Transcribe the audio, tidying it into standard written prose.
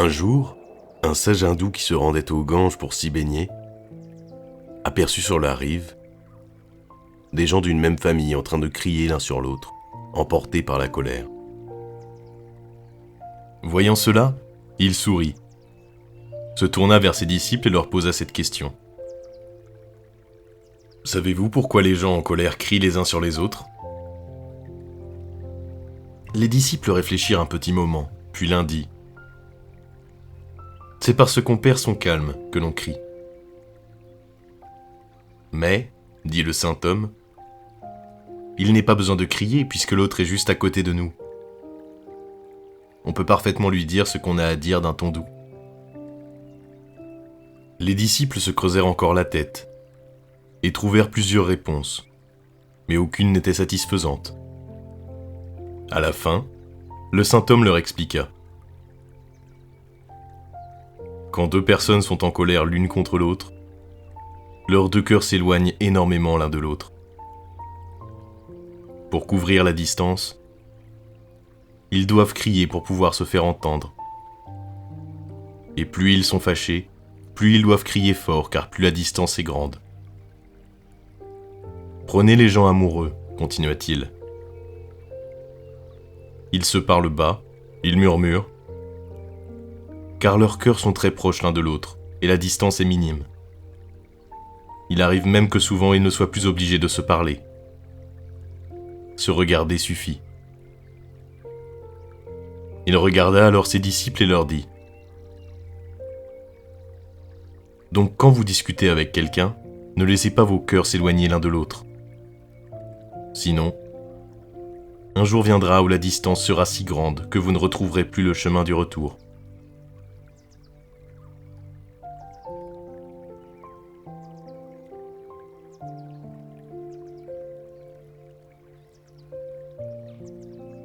Un jour, un sage hindou qui se rendait au Gange pour s'y baigner aperçut sur la rive des gens d'une même famille en train de crier l'un sur l'autre, emportés par la colère. Voyant cela, il sourit, se tourna vers ses disciples et leur posa cette question. « Savez-vous pourquoi les gens en colère crient les uns sur les autres ?» Les disciples réfléchirent un petit moment, puis l'un dit « C'est parce qu'on perd son calme que l'on crie. » Mais, dit le saint homme, il n'est pas besoin de crier puisque l'autre est juste à côté de nous. On peut parfaitement lui dire ce qu'on a à dire d'un ton doux. Les disciples se creusèrent encore la tête et trouvèrent plusieurs réponses, mais aucune n'était satisfaisante. À la fin, le saint homme leur expliqua. Quand deux personnes sont en colère l'une contre l'autre, leurs deux cœurs s'éloignent énormément l'un de l'autre. Pour couvrir la distance, ils doivent crier pour pouvoir se faire entendre. Et plus ils sont fâchés, plus ils doivent crier fort car plus la distance est grande. Prenez les gens amoureux, continua-t-il. Ils se parlent bas, ils murmurent, car leurs cœurs sont très proches l'un de l'autre et la distance est minime. Il arrive même que souvent ils ne soient plus obligés de se parler. Se regarder suffit. Il regarda alors ses disciples et leur dit « Donc quand vous discutez avec quelqu'un, ne laissez pas vos cœurs s'éloigner l'un de l'autre. Sinon, un jour viendra où la distance sera si grande que vous ne retrouverez plus le chemin du retour.